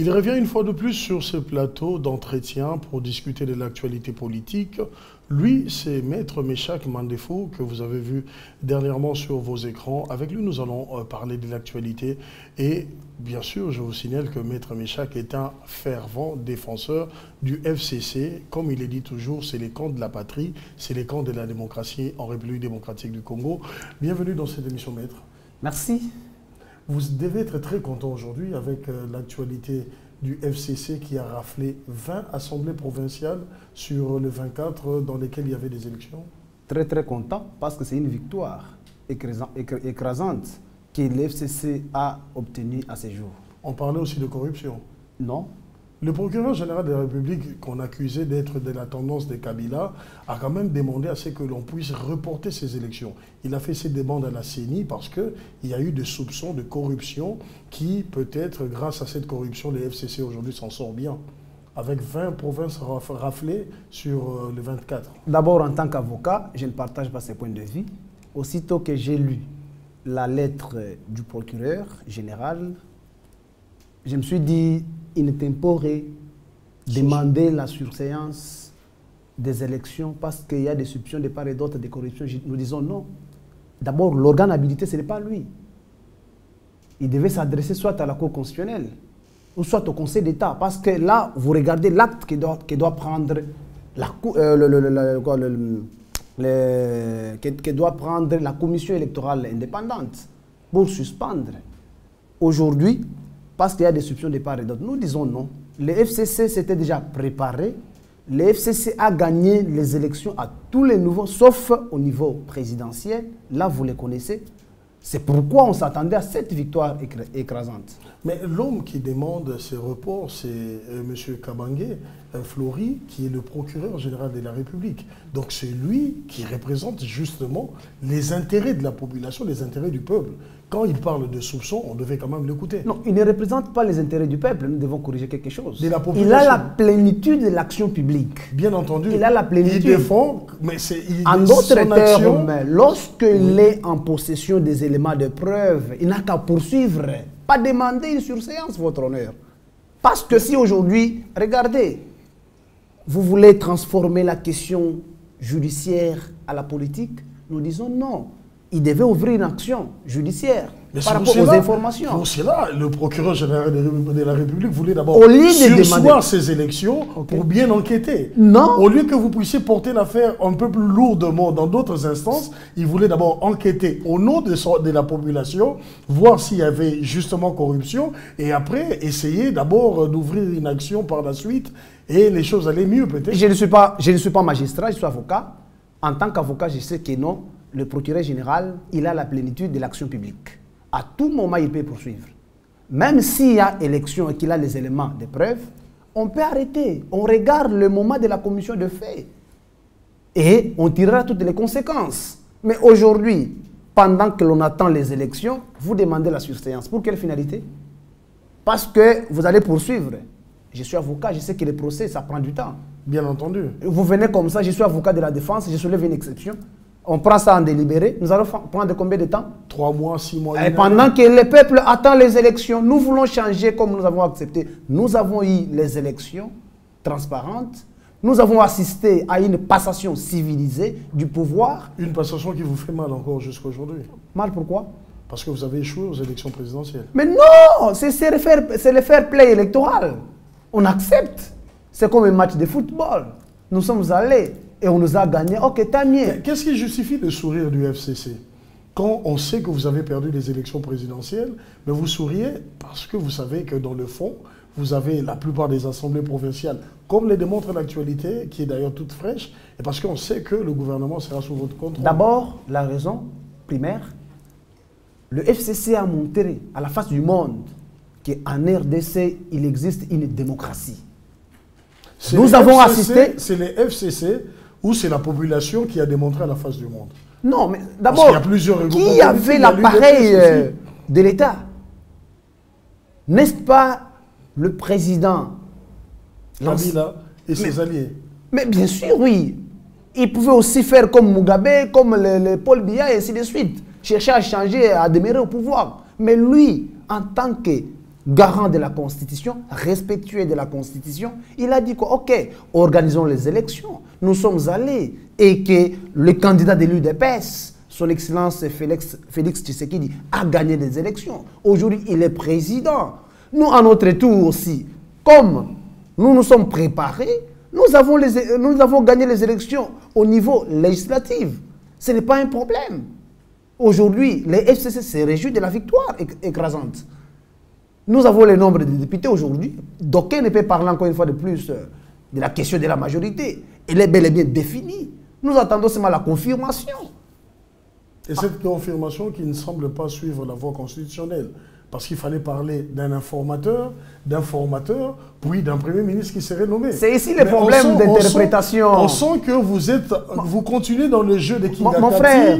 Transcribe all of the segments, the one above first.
Il revient une fois de plus sur ce plateau d'entretien pour discuter de l'actualité politique. Lui, c'est Maître Méchac Mandefo que vous avez vu dernièrement sur vos écrans. Avec lui, nous allons parler de l'actualité. Et bien sûr, je vous signale que Maître Méchac est un fervent défenseur du FCC. Comme il est dit toujours, c'est les camps de la patrie, c'est les camps de la démocratie en République démocratique du Congo. Bienvenue dans cette émission, Maître. Merci. Vous devez être très content aujourd'hui avec l'actualité du FCC qui a raflé 20 assemblées provinciales sur les 24 dans lesquelles il y avait des élections. Très très content parce que c'est une victoire écrasante que le FCC a obtenue à ce jour. On parlait aussi de corruption. Non. Le procureur général de la République, qu'on accusait d'être de la tendance de Kabila, a quand même demandé à ce que l'on puisse reporter ces élections. Il a fait ses demandes à la CENI parce qu'il y a eu des soupçons de corruption qui, peut-être, grâce à cette corruption, le FCC aujourd'hui s'en sort bien. Avec 20 provinces raflées sur les 24. D'abord, en tant qu'avocat, je ne partage pas ces points de vue. Aussitôt que j'ai lu la lettre du procureur général, je me suis dit, in tempore, demander la surséance des élections parce qu'il y a des soupçons de part et d'autre de corruption. Nous disons non. D'abord, l'organe habilité, ce n'est pas lui. Il devait s'adresser soit à la Cour constitutionnelle ou soit au Conseil d'État. Parce que là, vous regardez l'acte que doit prendre la Commission électorale indépendante pour suspendre. Aujourd'hui, parce qu'il y a des soupçons de part et d'autre. Nous disons non. Le FCC s'était déjà préparé. Le FCC a gagné les élections à tous les niveaux, sauf au niveau présidentiel. Là, vous les connaissez. C'est pourquoi on s'attendait à cette victoire écrasante. Mais l'homme qui demande ces reports, c'est M. Kabangé Flori, qui est le procureur général de la République. Donc c'est lui qui représente justement les intérêts de la population, les intérêts du peuple. Quand il parle de soupçons, on devait quand même l'écouter. Non, il ne représente pas les intérêts du peuple. Nous devons corriger quelque chose. De la population. Il a la plénitude de l'action publique. Bien entendu. Il a la plénitude. Il défend, mais c'est... En d'autres termes, lorsqu'il est en possession des éléments de preuve, il n'a qu'à poursuivre. Pas demander une surséance, votre honneur. Parce que si aujourd'hui, regardez, vous voulez transformer la question judiciaire à la politique, nous disons non. Il devait ouvrir une action judiciaire par rapport aux informations. Pour cela, le procureur général de la République voulait d'abord surseoir ces élections pour bien enquêter. Non. Au lieu que vous puissiez porter l'affaire un peu plus lourdement dans d'autres instances, il voulait d'abord enquêter au nom de la population, voir s'il y avait justement corruption, et après essayer d'abord d'ouvrir une action par la suite, et les choses allaient mieux peut-être. Je ne suis pas magistrat, je suis avocat. En tant qu'avocat, je sais que non. Le procureur général, il a la plénitude de l'action publique. À tout moment, il peut poursuivre. Même s'il y a élection et qu'il a les éléments de preuve, on peut arrêter. On regarde le moment de la commission de fait. Et on tirera toutes les conséquences. Mais aujourd'hui, pendant que l'on attend les élections, vous demandez la surséance. Pour quelle finalité? Parce que vous allez poursuivre. Je suis avocat, je sais que les procès, ça prend du temps. Bien entendu. Vous venez comme ça, je suis avocat de la défense, je soulève une exception. On prend ça en délibéré. Nous allons prendre combien de temps? 3 mois, 6 mois. Et pendant que le peuple attend les élections, nous voulons changer comme nous avons accepté. Nous avons eu les élections transparentes. Nous avons assisté à une passation civilisée du pouvoir. Une passation qui vous fait mal encore jusqu'à aujourd'hui. Mal pourquoi? Parce que vous avez échoué aux élections présidentielles. Mais non, c'est le fair play électoral. On accepte. C'est comme un match de football. Nous sommes allés. Et on nous a gagné, ok, tant mieux. Qu'est-ce qui justifie le sourire du FCC? Quand on sait que vous avez perdu les élections présidentielles, mais vous souriez parce que vous savez que dans le fond, vous avez la plupart des assemblées provinciales, comme le démontre l'actualité, qui est d'ailleurs toute fraîche, et parce qu'on sait que le gouvernement sera sous votre contrôle. D'abord, la raison primaire, le FCC a montré à la face du monde qu'en RDC, il existe une démocratie. Nous avons assisté... C'est les FCC... ou c'est la population qui a démontré à la face du monde? Non, mais d'abord, qui avait l'appareil de l'État? N'est-ce pas le président Kabila et ses alliés? Mais bien sûr, oui. Il pouvait aussi faire comme Mugabe, comme le Paul Biya et ainsi de suite. Chercher à changer, à demeurer au pouvoir. Mais lui, en tant que garant de la Constitution, respectueux de la Constitution, il a dit que, ok, organisons les élections. Nous sommes allés et que le candidat de l'UDPS, son Excellence Félix Tshisekedi, a gagné les élections. Aujourd'hui, il est président. Nous, à notre tour aussi, comme nous nous sommes préparés, nous avons gagné les élections au niveau législatif. Ce n'est pas un problème. Aujourd'hui, les FCC se réjouissent de la victoire écrasante. Nous avons le nombre de députés aujourd'hui. D'aucuns ne peut parler encore une fois de plus de la question de la majorité. Elle est bel et bien définie. Nous attendons seulement la confirmation. Et cette confirmation qui ne semble pas suivre la voie constitutionnelle. Parce qu'il fallait parler d'un informateur, puis d'un Premier ministre qui serait nommé. C'est ici le problème d'interprétation. On sent que vous continuez dans le jeu des Kingakati. Mon frère.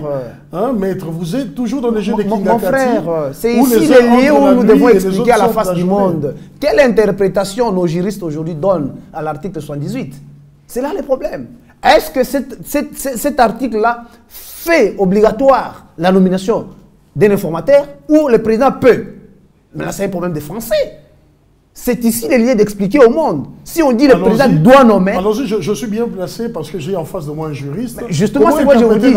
Hein, maître, vous êtes toujours dans le jeu des Kingakati. Mon frère, c'est ici le lieu où nous devons expliquer à la face du monde quelle interprétation nos juristes aujourd'hui donnent à l'article 78. C'est là le problème. Est-ce que cet article-là fait obligatoire la nomination d'un informateur ou le président peut? Mais là, c'est un problème des Français. C'est ici le lieu d'expliquer au monde. Si on dit le président doit nommer... Alors, je suis bien placé parce que j'ai en face de moi un juriste. Mais justement, c'est quoi je vous dis.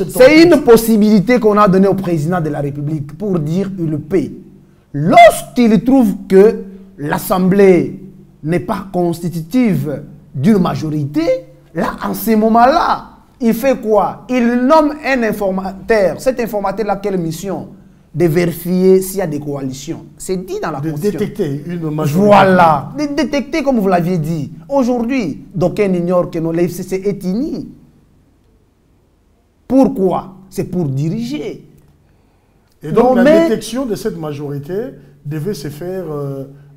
C'est une possibilité qu'on a donnée au président de la République pour dire il paie. Lorsqu'il trouve que l'Assemblée n'est pas constitutive d'une majorité, là, en ce moment-là, il fait quoi? Il nomme un informateur. Cet informateur-là, quelle mission? De vérifier s'il y a des coalitions. C'est dit dans la Constitution. De détecter une majorité. Voilà. De détecter, comme vous l'aviez dit. Aujourd'hui, d'aucuns ignorent que le FCC est uni. Pourquoi? C'est pour diriger. Et donc, la détection de cette majorité devait se faire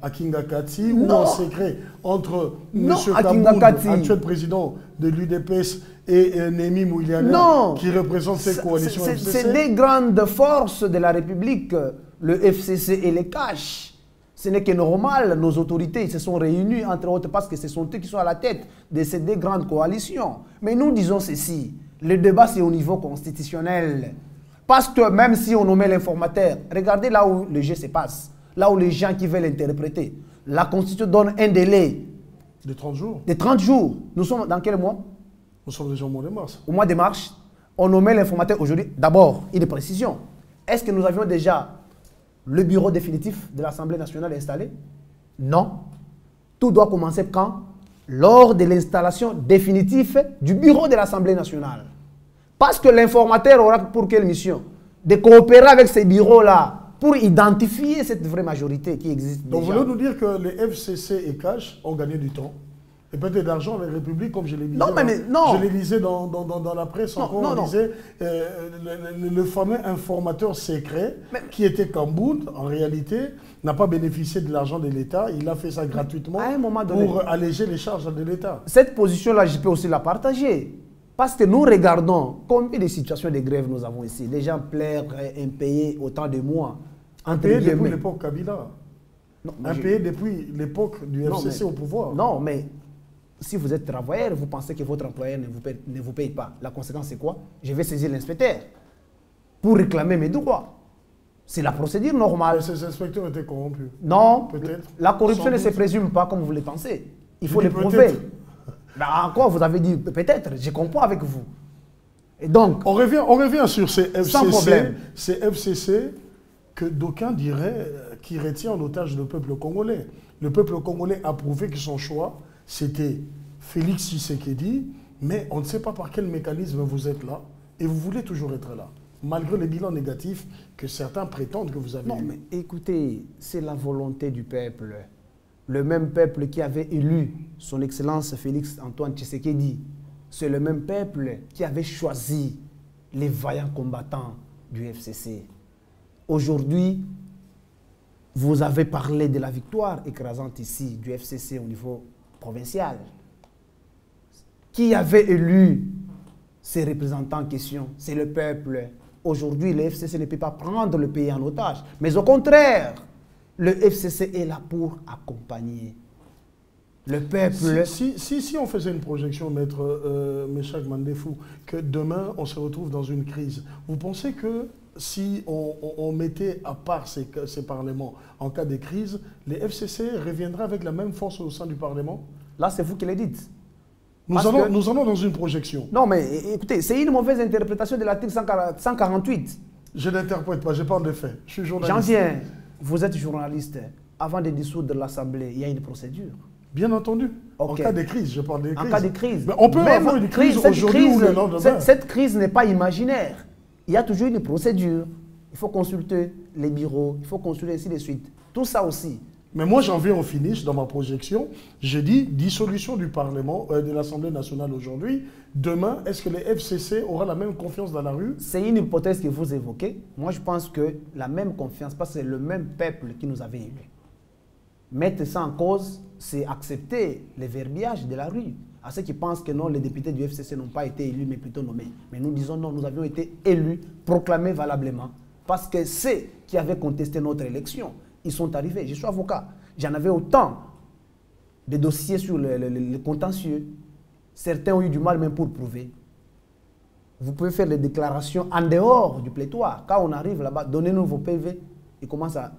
à Kingakati ou en secret entre M. Kabound, actuel président de l'UDPS, et Némi Mouiliana, qui représente cette coalition FCC. C'est des grandes forces de la République, le FCC et les CACH. Ce n'est que normal, nos autorités se sont réunies, entre autres, parce que ce sont eux qui sont à la tête de ces deux grandes coalitions. Mais nous disons ceci, le débat c'est au niveau constitutionnel. Parce que même si on nommait l'informateur, regardez là où le jeu se passe, là où les gens qui veulent interpréter. La Constitution donne un délai. De 30 jours. De 30 jours. Nous sommes dans quel mois? Nous sommes déjà au mois de mars. Au mois de mars, on nommait l'informateur aujourd'hui. D'abord, une précision. Est-ce que nous avions déjà le bureau définitif de l'Assemblée nationale installé? Non. Tout doit commencer quand? Lors de l'installation définitive du bureau de l'Assemblée nationale. Parce que l'informateur aura pour quelle mission? De coopérer avec ces bureaux-là pour identifier cette vraie majorité qui existe déjà. Donc, vous voulez nous dire que les FCC et CACH ont gagné du temps? Et peut-être d'argent avec la République, comme je l'ai dit. Non. Je l'ai lisé dans la presse, on disait le fameux informateur secret qui était Kabound, en réalité, n'a pas bénéficié de l'argent de l'État. Il a fait ça gratuitement à un moment donné, pour alléger les charges de l'État. Cette position-là, je peux aussi la partager. Parce que nous regardons combien de situations de grève nous avons ici. Les gens pleurent impayés autant de mois. Impayés depuis l'époque Kabila. Impayés depuis l'époque du FCC au pouvoir. Non, mais si vous êtes travailleur, vous pensez que votre employeur ne vous paye pas. La conséquence, c'est quoi? Je vais saisir l'inspecteur pour réclamer mes droits. C'est la procédure normale. Mais ces inspecteurs étaient corrompus. Non, peut-être. La corruption ne se présume pas comme vous le pensez. Il faut le prouver. Encore, vous avez dit peut-être, je comprends avec vous. Et donc, on revient sur ces FCC, sans problème. Ces FCC que d'aucuns diraient qui retient en otage le peuple congolais. Le peuple congolais a prouvé que son choix, c'était Félix Tshisekedi, mais on ne sait pas par quel mécanisme vous êtes là, et vous voulez toujours être là, malgré les bilans négatifs que certains prétendent que vous avez Non, eu. mais écoutez, c'est la volonté du peuple. Le même peuple qui avait élu son Excellence Félix Antoine Tshisekedi, c'est le même peuple qui avait choisi les vaillants combattants du FCC. Aujourd'hui, vous avez parlé de la victoire écrasante ici du FCC au niveau provincial. Qui avait élu ces représentants en question? C'est le peuple. Aujourd'hui, le FCC ne peut pas prendre le pays en otage. Mais au contraire, le FCC est là pour accompagner le peuple. Si on faisait une projection, maître Meshak Mandefou, que demain on se retrouve dans une crise, vous pensez que si on mettait à part ces parlements en cas de crise, les FCC reviendraient avec la même force au sein du Parlement? Là, c'est vous qui le dites. Nous allons dans une projection. Non, mais écoutez, c'est une mauvaise interprétation de l'article 148. Je n'interprète pas, je parle de faits. Je suis journaliste. J'en viens. Vous êtes journaliste. Avant de dissoudre l'Assemblée, il y a une procédure. Bien entendu. Okay. En cas de crise, je parle de crise. En cas de crise. Mais on peut avoir une crise aujourd'hui ou le lendemain. Cette crise n'est pas imaginaire. Il y a toujours une procédure. Il faut consulter les bureaux, il faut consulter ainsi de suite. Tout ça aussi. Mais moi, j'en viens au finish dans ma projection. J'ai dit dissolution du Parlement, de l'Assemblée nationale aujourd'hui. Demain, est-ce que les FCC auront la même confiance dans la rue? C'est une hypothèse que vous évoquez. Moi, je pense que la même confiance, parce que c'est le même peuple qui nous avait élus. Mettre ça en cause, c'est accepter les verbiages de la rue. À ceux qui pensent que non, les députés du FCC n'ont pas été élus, mais plutôt nommés. Mais nous disons non, nous avions été élus, proclamés valablement. Parce que ceux qui avaient contesté notre élection, ils sont arrivés. Je suis avocat. J'en avais autant de dossiers sur le contentieux. Certains ont eu du mal même pour prouver. Vous pouvez faire des déclarations en dehors du plétoire. Quand on arrive là-bas, donnez-nous vos PV. Ils commencent à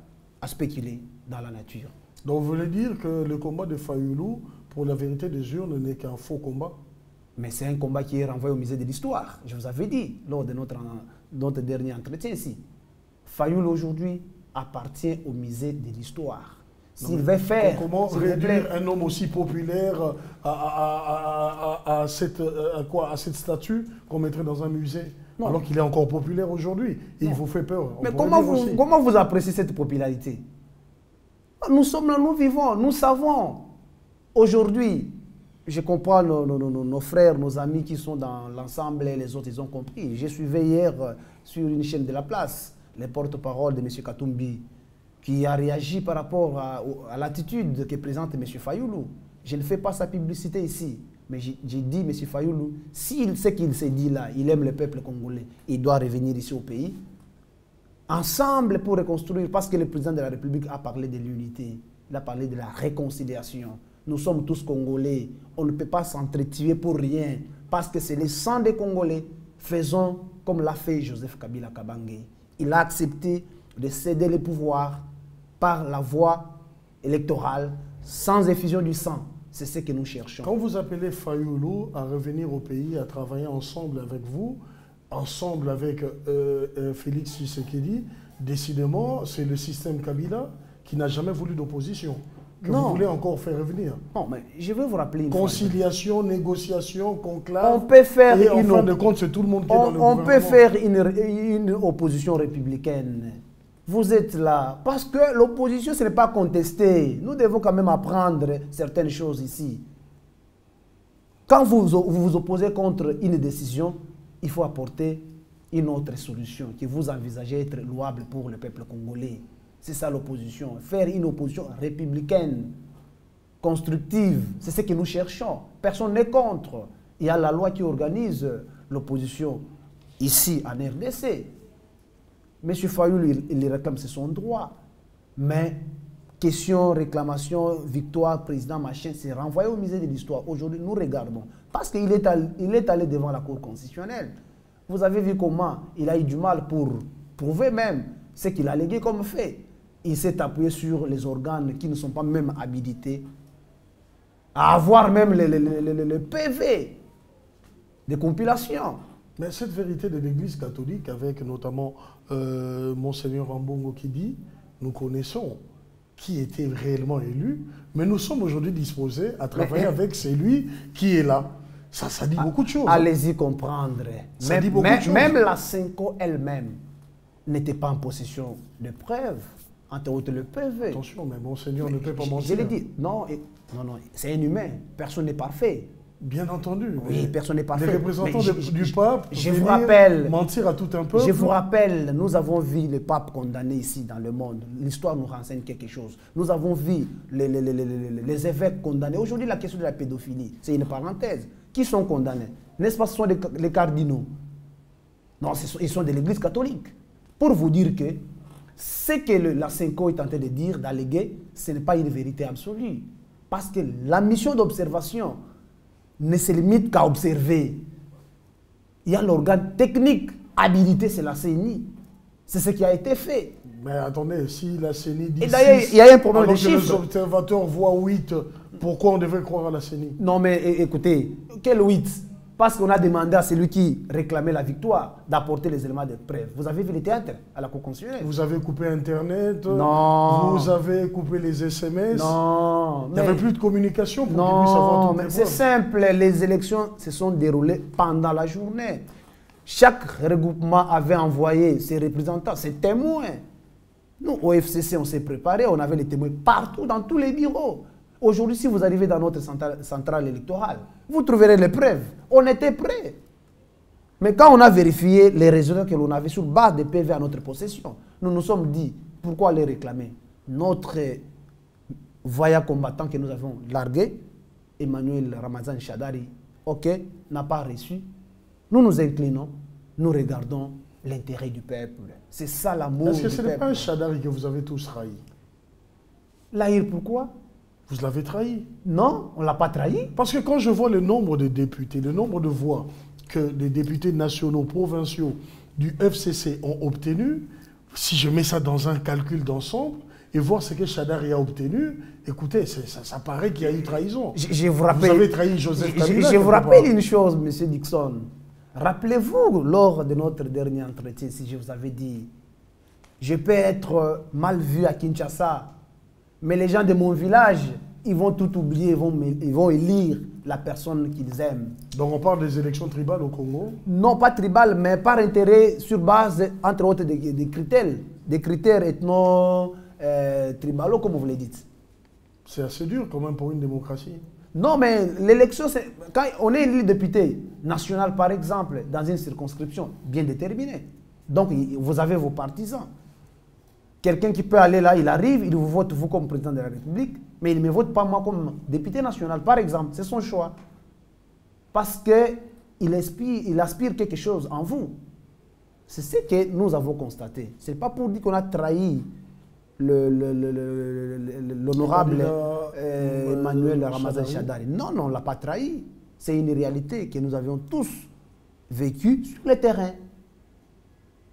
spéculer dans la nature. Donc vous voulez dire que le combat de Fayoulou pour la vérité des urnes n'est qu'un faux combat? Mais c'est un combat qui est renvoyé au musée de l'histoire. Je vous avais dit lors de notre dernier entretien ici. Fayoulou aujourd'hui appartient au musée de l'histoire. S'il veut faire... Comment réduire un homme aussi populaire à cette statue qu'on mettrait dans un musée? Non. Alors qu'il est encore populaire aujourd'hui. Et il vous fait peur. Mais comment vous appréciez cette popularité? Nous sommes là, nous vivons, nous savons. Aujourd'hui, je comprends nos frères, nos amis qui sont dans l'ensemble et les autres, ils ont compris. J'ai suivi hier sur une chaîne de la place les porte-parole de M. Katumbi qui a réagi par rapport à l'attitude que présente M. Fayoulou. Je ne fais pas sa publicité ici, mais j'ai dit, M. Fayoulou, s'il sait qu'il s'est dit là, il aime le peuple congolais, il doit revenir ici au pays, ensemble pour reconstruire, parce que le président de la République a parlé de l'unité, il a parlé de la réconciliation. Nous sommes tous Congolais, on ne peut pas s'entretuer pour rien, parce que c'est le sang des Congolais. Faisons comme l'a fait Joseph Kabila Kabange. Il a accepté de céder le pouvoir par la voie électorale, sans effusion du sang. C'est ce que nous cherchons. Quand vous appelez Fayoulou à revenir au pays, à travailler ensemble avec vous, ensemble avec Félix Tshisekedi, décidément, c'est le système Kabila qui n'a jamais voulu d'opposition, que vous voulez encore faire revenir. Non, mais je veux vous rappeler une conciliation, négociation, conclave. On peut faire et en fin de compte, c'est tout le monde qui est dans le gouvernement. On peut faire une opposition républicaine. Vous êtes là. Parce que l'opposition, ce n'est pas contester. Nous devons quand même apprendre certaines choses ici. Quand vous vous opposez contre une décision, il faut apporter une autre solution que vous envisagez être louable pour le peuple congolais. C'est ça l'opposition. Faire une opposition républicaine, constructive, c'est ce que nous cherchons. Personne n'est contre. Il y a la loi qui organise l'opposition ici en RDC. M. Fayoulou, il réclame, c'est son droit. Mais question, réclamation, victoire, président, machin, c'est renvoyé au musée de l'histoire. Aujourd'hui, nous regardons. Parce qu'il est allé devant la Cour constitutionnelle. Vous avez vu comment il a eu du mal pour prouver même ce qu'il a légué comme fait. Il s'est appuyé sur les organes qui ne sont pas même habilités à avoir même le PV de compilation. Mais cette vérité de l'Église catholique, avec notamment Monseigneur Ambongo qui dit, nous connaissons qui était réellement élu, mais nous sommes aujourd'hui disposés à travailler avec celui qui est là. Ça dit beaucoup de choses. Allez-y comprendre. Même la Senko elle-même n'était pas en possession de preuves, entre autres le PV. Attention, mais Monseigneur ne peut pas mentir. Je l'ai dit, non, c'est inhumain, personne n'est parfait. Bien entendu. Oui, personne n'est parfait. Les représentants du pape je vous rappelle, mentir à tout un peuple. Je vous rappelle, nous avons vu le pape condamné ici dans le monde. L'histoire nous renseigne quelque chose. Nous avons vu les évêques condamnés. Aujourd'hui, la question de la pédophilie, c'est une parenthèse. Qui sont condamnés? N'est-ce pas, ce sont les cardinaux? Non, ils sont de l'Église catholique. Pour vous dire que ce que la Senko est en train de dire, d'alléguer, ce n'est pas une vérité absolue. Parce que la mission d'observation ne se limite qu'à observer. Il y a l'organe technique habilité, c'est la CENI. C'est ce qui a été fait. Mais attendez, si la CENI dit Et d'ailleurs, 6, il y a un problème de alors que les chiffres. observateurs voient 8, pourquoi on devrait croire à la CENI? Non, mais écoutez, quel 8? Parce qu'on a demandé à celui qui réclamait la victoire d'apporter les éléments de preuve. Vous avez vu le théâtre à la Cour constitutionnelle? Vous avez coupé Internet? Non. Vous avez coupé les SMS? Non. Il n'y avait plus de communication pour qu'ils Non, puissent avoir toutes mais les c'est preuves. simple. Les élections se sont déroulées pendant la journée. Chaque regroupement avait envoyé ses représentants, ses témoins. Nous, au FCC, on s'est préparé, on avait les témoins partout, dans tous les bureaux. Aujourd'hui, si vous arrivez dans notre centrale électorale, vous trouverez les preuves. On était prêts. Mais quand on a vérifié les résultats que l'on avait sur base des PV à notre possession, nous nous sommes dit, pourquoi les réclamer? Notre voyant combattant que nous avons largué, Emmanuel Ramazan Shadari, ok, n'a pas reçu. Nous nous inclinons, nous regardons l'intérêt du peuple. C'est ça l'amour du peuple. Est-ce que ce n'est pas un Shadari que vous avez tous trahi? L'haïr, pourquoi? Vous l'avez trahi. Non, on ne l'a pas trahi. Parce que quand je vois le nombre de députés, le nombre de voix que les députés nationaux, provinciaux du FCC ont obtenu, si je mets ça dans un calcul d'ensemble et voir ce que Shadari a obtenu, écoutez, ça paraît qu'il y a eu trahison. Vous avez trahi Joseph Kabila. Je vous rappelle une chose, M. Dixon. Rappelez-vous, lors de notre dernier entretien, si je vous avais dit, je peux être mal vu à Kinshasa, mais les gens de mon village, ils vont tout oublier, ils vont élire la personne qu'ils aiment. Donc on parle des élections tribales au Congo? Non, pas tribales, mais par intérêt sur base, entre autres, des critères ethno-tribaux, comme vous le dites. C'est assez dur quand même pour une démocratie. Non, mais l'élection, quand on est élu député national, par exemple, dans une circonscription bien déterminée, donc vous avez vos partisans. Quelqu'un qui peut aller là, il arrive, il vous vote vous comme président de la République, mais il ne me vote pas moi comme député national, par exemple. C'est son choix. Parce qu'il aspire quelque chose en vous. C'est ce que nous avons constaté. Ce n'est pas pour dire qu'on a trahi l'honorable Emmanuel Ramazan Shadari. Non, non, on ne l'a pas trahi. C'est une réalité que nous avions tous vécue sur le terrain.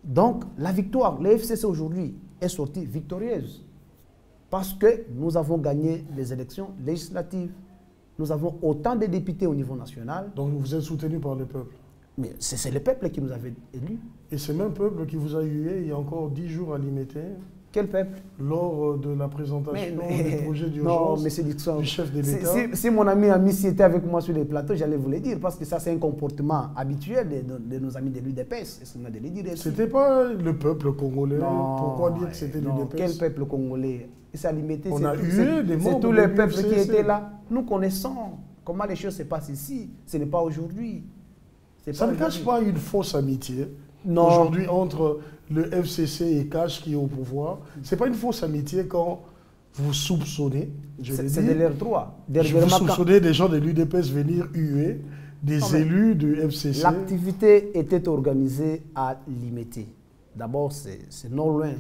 Donc, la victoire, le FCC aujourd'hui est sortie victorieuse. Parce que nous avons gagné les élections législatives. Nous avons autant de députés au niveau national. Donc vous êtes soutenu par le peuple? Mais c'est le peuple qui nous avait élus. Et c'est même peuple qui vous a hué il y a encore 10 jours à Limité? Quel peuple? Lors de la présentation du projet d'urgence du chef de l'État. Si mon ami Amissi était avec moi sur les plateaux, j'allais vous le dire, parce que ça c'est un comportement habituel de nos amis de l'UDPS. C'était pas le peuple congolais? Non, pourquoi dire que c'était l'UDPS? Quel peuple congolais? On a hué des membres. C'est tous les peuples qui étaient là. Nous connaissons comment les choses se passent ici. Ce n'est pas aujourd'hui. Ça ne cache pas une fausse amitié aujourd'hui entre le FCC et Cash qui est au pouvoir. Ce n'est pas une fausse amitié quand vous soupçonnez, c'est de leur droit. Vous soupçonnez des gens de l'UDPS venir huer des élus du FCC. L'activité était organisée à Limité. D'abord, c'est non loin.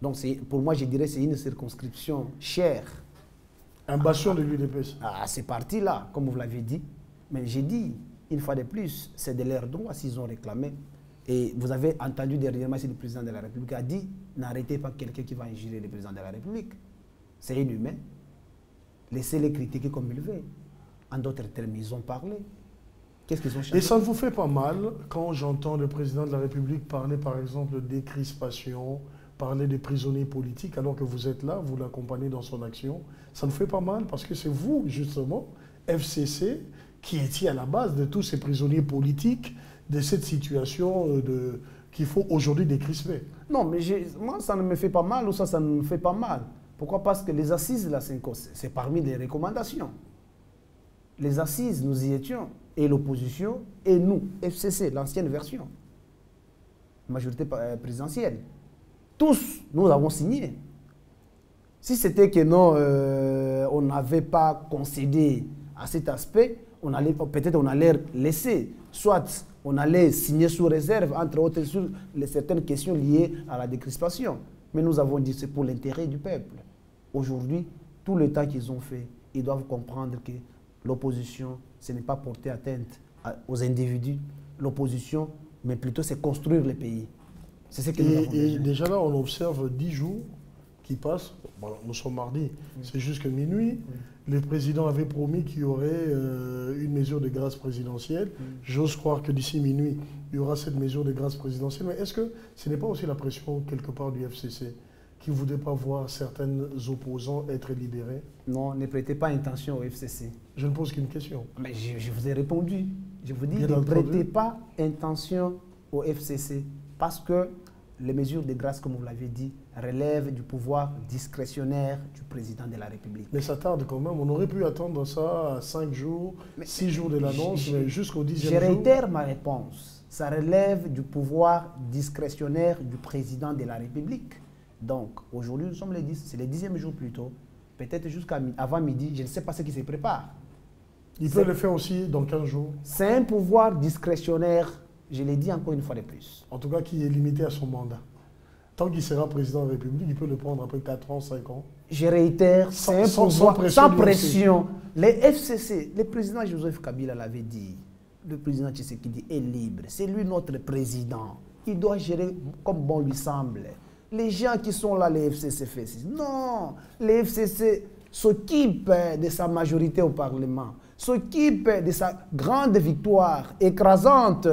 Donc pour moi, je dirais que c'est une circonscription chère. Un bastion de l'UDPS. C'est parti là, comme vous l'avez dit. Mais j'ai dit, une fois de plus, c'est de leur droit s'ils ont réclamé. Et vous avez entendu dernièrement si le président de la République a dit, n'arrêtez pas quelqu'un qui va injurer le président de la République. C'est inhumain. Laissez-les critiquer comme ils veulent. En d'autres termes, ils ont parlé. Qu'est-ce qu'ils ont changé? Et ça ne vous fait pas mal quand j'entends le président de la République parler, par exemple, de décrispation, parler des prisonniers politiques, alors que vous êtes là, vous l'accompagnez dans son action. Ça ne fait pas mal parce que c'est vous, justement, FCC, qui étiez à la base de tous ces prisonniers politiques, de cette situation qu'il faut aujourd'hui décrisper. Non, mais moi, ça ne me fait pas mal ou ça ne me fait pas mal. Pourquoi? Parce que les assises de la CENCO, c'est parmi les recommandations. Les assises, nous y étions, et l'opposition, et nous, FCC, l'ancienne version, majorité présidentielle. Tous, nous avons signé. Si c'était que non, on n'avait pas concédé à cet aspect, peut-être on allait laisser, soit on allait signer sous réserve, entre autres sur certaines questions liées à la décrispation. Mais nous avons dit que c'est pour l'intérêt du peuple. Aujourd'hui, tout le temps qu'ils ont fait, ils doivent comprendre que l'opposition, ce n'est pas porter atteinte aux individus. L'opposition, mais plutôt c'est construire le pays. C'est ce que nous avons Et besoin. déjà là, on observe 10 jours qui passent. Bon, nous sommes mardi, c'est jusque minuit. Le président avait promis qu'il y aurait une mesure de grâce présidentielle. J'ose croire que d'ici minuit, il y aura cette mesure de grâce présidentielle. Mais est-ce que ce n'est pas aussi la pression quelque part du FCC qui ne voudrait pas voir certains opposants être libérés? Non, ne prêtez pas attention au FCC. Je ne pose qu'une question. Mais je vous ai répondu. Je vous dis, Bien ne entendu. prêtez pas attention au FCC parce que les mesures de grâce, comme vous l'avez dit, relèvent du pouvoir discrétionnaire du président de la République. Mais ça tarde quand même. On aurait pu attendre ça à 5 jours, 6 jours de l'annonce, mais jusqu'au 10e Je jour. réitère ma réponse. Ça relève du pouvoir discrétionnaire du président de la République. Donc, aujourd'hui, nous sommes les 10, c'est le 10e jour plus tôt. Peut-être jusqu'avant midi, je ne sais pas ce qui se prépare. Il peut le faire aussi dans 15 jours. C'est un pouvoir discrétionnaire, je l'ai dit encore une fois de plus. En tout cas, qui est limité à son mandat. Tant qu'il sera président de la République, il peut le prendre après 4 ans, 5 ans. Je réitère, c'est un pouvoir sans pression. Les FCC, le président Joseph Kabila l'avait dit, le président Tshisekedi est libre, c'est lui notre président. Il doit gérer comme bon lui semble. Les gens qui sont là, les FCC fait non, les FCC s'occupent de sa majorité au Parlement, s'occupent de sa grande victoire écrasante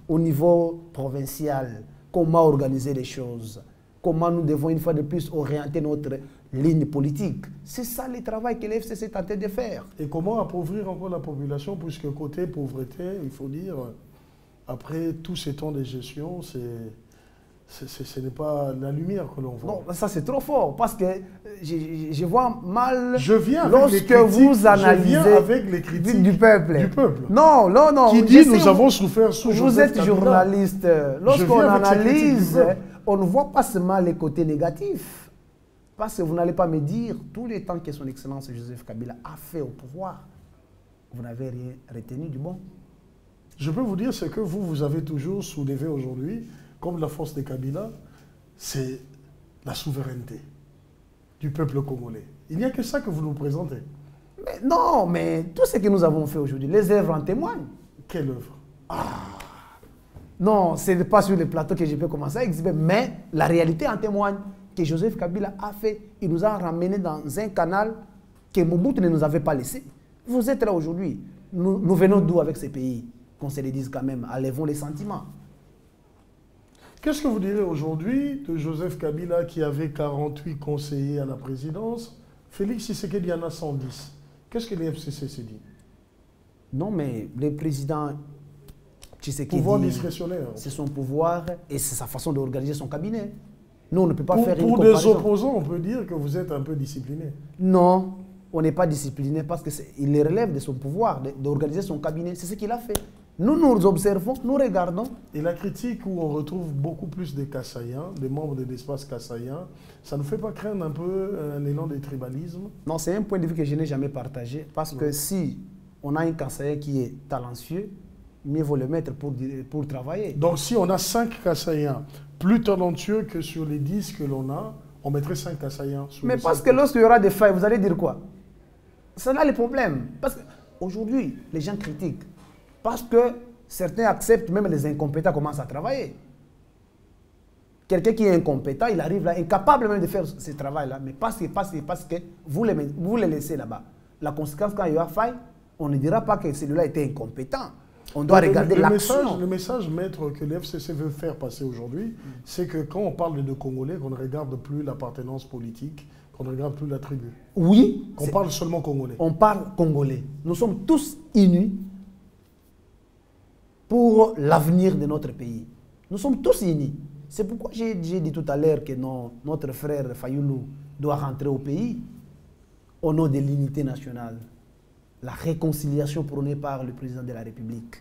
au niveau provincial. Comment organiser les choses? Comment nous devons une fois de plus orienter notre ligne politique? C'est ça le travail que le FCC est en train de faire. Et comment appauvrir encore la population, puisque côté pauvreté, il faut dire, après tous ces temps de gestion, ce n'est pas la lumière que l'on voit. Non, ça c'est trop fort, parce que je vois mal lorsque vous analysez avec les critiques du peuple. Non, non, non. Qui dit nous avons souffert sous Vous Joseph êtes Kabila. journaliste. Lorsqu'on analyse, on ne voit pas seulement les côtés négatifs. Parce que vous n'allez pas me dire, tous les temps que son Excellence Joseph Kabila a fait au pouvoir, vous n'avez rien retenu du bon. Je peux vous dire ce que vous avez toujours soulevé aujourd'hui, comme la force de Kabila, c'est la souveraineté du peuple congolais. Il n'y a que ça que vous nous présentez. Mais non, mais tout ce que nous avons fait aujourd'hui, les œuvres en témoignent. Quelle œuvre? Non, ce n'est pas sur le plateau que je peux commencer à exhiber, mais la réalité en témoigne que Joseph Kabila a fait. Il nous a ramenés dans un canal que Mobutu ne nous avait pas laissé. Vous êtes là aujourd'hui. Nous venons d'où avec ces pays? Qu'on se le dise quand même, enlevons les sentiments. Qu'est-ce que vous direz aujourd'hui de Joseph Kabila qui avait 48 conseillers à la présidence? Félix Tshisekedi en a 110. Qu'est-ce que les FCC s'est dit? Non, mais le président Tshisekedi... Pouvoir discrétionnaire. C'est son pouvoir et c'est sa façon d'organiser son cabinet. Nous, on ne peut pas faire une comparaison. Pour des opposants, on peut dire que vous êtes un peu discipliné. Non, on n'est pas discipliné parce qu'il relève de son pouvoir d'organiser son cabinet. C'est ce qu'il a fait. Nous, nous observons, nous regardons. Et la critique où on retrouve beaucoup plus des Kassaïens, des membres de l'espace Kassaïen, ça ne nous fait pas craindre un peu un élan de tribalisme? Non, c'est un point de vue que je n'ai jamais partagé. Parce que si on a un Kassaïen qui est talentueux, mieux vaut le mettre pour travailler. Donc si on a 5 Kassaïens plus talentueux que sur les 10 que l'on a, on mettrait 5 Kassaïens. Mais parce que lorsqu'il y aura des failles, vous allez dire quoi? C'est là le problème. Parce qu'aujourd'hui, les gens critiquent. Parce que certains acceptent, même les incompétents commencent à travailler. Quelqu'un qui est incompétent, il arrive là, incapable même de faire ce travail-là, mais parce que vous les laissez là-bas. La conséquence, quand il y aura faille, on ne dira pas que celui-là était incompétent. On doit regarder l'action. Le message, maître, que l'FCC veut faire passer aujourd'hui, c'est que quand on parle de Congolais, qu'on ne regarde plus l'appartenance politique, qu'on ne regarde plus la tribu. Oui. On parle seulement Congolais. On parle Congolais. Nous sommes tous unis pour l'avenir de notre pays. Nous sommes tous unis. C'est pourquoi j'ai dit tout à l'heure que notre frère Fayoulou doit rentrer au pays au nom de l'unité nationale. La réconciliation prônée par le président de la République.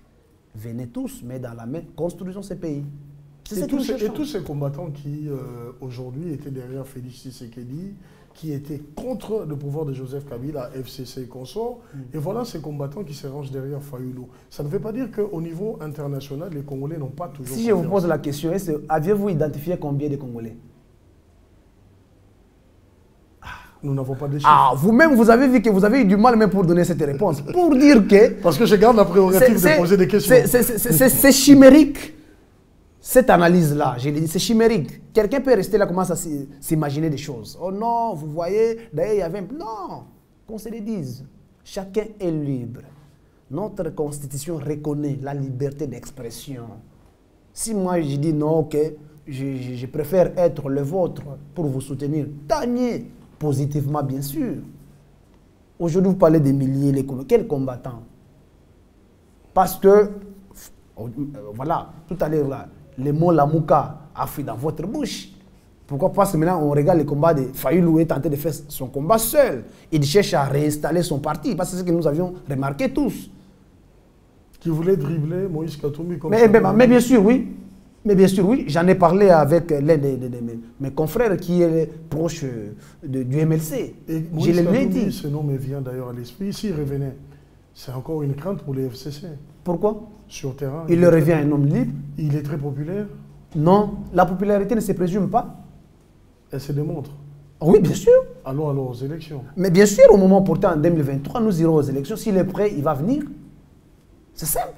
Venez tous, mais dans la main, construisons ce pays. Et tous ces combattants qui, aujourd'hui, étaient derrière Félix Tshisekedi, qui étaient contre le pouvoir de Joseph Kabila, FCC et consorts, et voilà ces combattants qui se rangent derrière Fayoulou. Ça ne veut pas dire qu'au niveau international, les Congolais n'ont pas toujours... Si je vous pose la question, aviez-vous identifié combien de Congolais? Nous n'avons pas de chiffres. Ah, vous-même, vous avez vu que vous avez eu du mal même pour donner cette réponse. Pour dire que... Parce que je garde la prérogative de poser des questions. C'est chimérique. Cette analyse-là, je l'ai dit, c'est chimérique. Quelqu'un peut rester là, commencer à s'imaginer des choses. Oh non, vous voyez, d'ailleurs, il y avait un... Non, qu'on se le dise. Chacun est libre. Notre constitution reconnaît la liberté d'expression. Si moi, je dis non, ok, je préfère être le vôtre pour vous soutenir, tant mieux, positivement, bien sûr. Aujourd'hui, vous parlez des milliers, les quels combattants? Parce que, voilà, tout à l'heure, là, les mots Lamouka a fait dans votre bouche. Pourquoi? Parce que maintenant, on regarde les combats de Fayulu est tenté de faire son combat seul. Il cherche à réinstaller son parti, parce que c'est ce que nous avions remarqué tous. Qui voulait dribbler Moïse Katumbi comme mais bien sûr, oui. Mais bien sûr, oui. J'en ai parlé avec l'un de mes confrères qui est proche du MLC. Et Moïse Katumbi, ce nom me vient d'ailleurs à l'esprit. S'il revenait, c'est encore une crainte pour les FCC. Pourquoi? Sur terrain. Il leur revient un homme libre. Il est très populaire. Non, la popularité ne se présume pas. Elle se démontre. Oui, bien sûr. Allons alors aux élections. Mais bien sûr, au moment pourtant en 2023, nous irons aux élections. S'il est prêt, il va venir. C'est simple.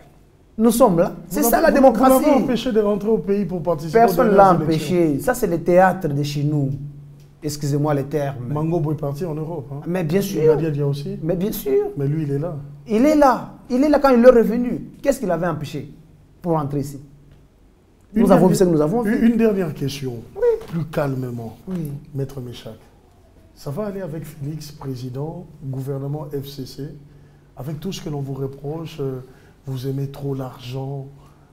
Nous sommes là. C'est ça la démocratie. Vous l'avez empêché de rentrer au pays pour participer aux élections. Personne ne l'a empêché. Ça, c'est le théâtre de chez nous. Excusez-moi les termes. Mangobo est parti en Europe. Hein. Mais bien sûr. Dia aussi. Mais bien sûr. Mais lui, il est là. Il est là. Il est là quand il est revenu. Qu'est-ce qu'il avait empêché pour rentrer ici? Nous avons vu ce que nous avons vu. Une dernière question. Oui. Plus calmement. Oui. Maître Méchac. Ça va aller avec Félix, président, gouvernement FCC, avec tout ce que l'on vous reproche. Vous aimez trop l'argent.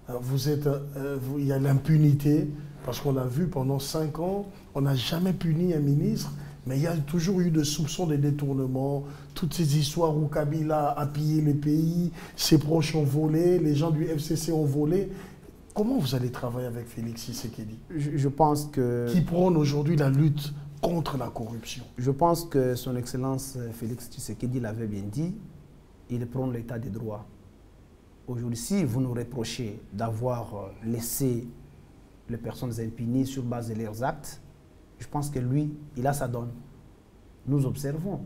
Il y a l'impunité. Parce qu'on l'a vu pendant 5 ans, on n'a jamais puni un ministre, mais il y a toujours eu des soupçons de détournement, toutes ces histoires où Kabila a pillé le pays, ses proches ont volé, les gens du FCC ont volé. Comment vous allez travailler avec Félix Tshisekedi? Je pense que... Qui prône aujourd'hui la lutte contre la corruption. Je pense que son Excellence Félix Tshisekedi l'avait bien dit, il prône l'état des droits. Aujourd'hui, si vous nous reprochez d'avoir laissé les personnes impunies sur base de leurs actes, je pense que lui, il a sa donne. Nous observons.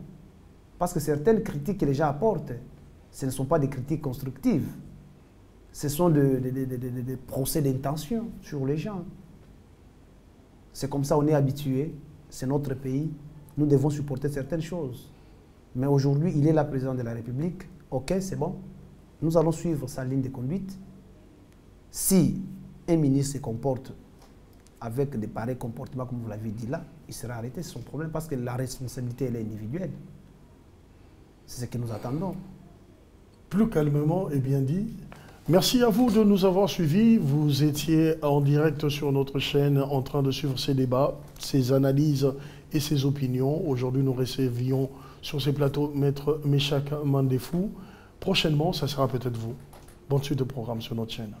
Parce que certaines critiques que les gens apportent, ce ne sont pas des critiques constructives. Ce sont des procès d'intention sur les gens. C'est comme ça, on est habitué. C'est notre pays. Nous devons supporter certaines choses. Mais aujourd'hui, il est là, président de la République. Ok, c'est bon. Nous allons suivre sa ligne de conduite. Si un ministre se comporte avec des pareils comportements, comme vous l'avez dit là, il sera arrêté, c'est son problème, parce que la responsabilité, elle est individuelle. C'est ce que nous attendons. Plus calmement et bien dit. Merci à vous de nous avoir suivis. Vous étiez en direct sur notre chaîne en train de suivre ces débats, ces analyses et ces opinions. Aujourd'hui, nous recevions sur ces plateaux Maître Méchac Mandefou. Prochainement, ça sera peut-être vous. Bonne suite de programme sur notre chaîne.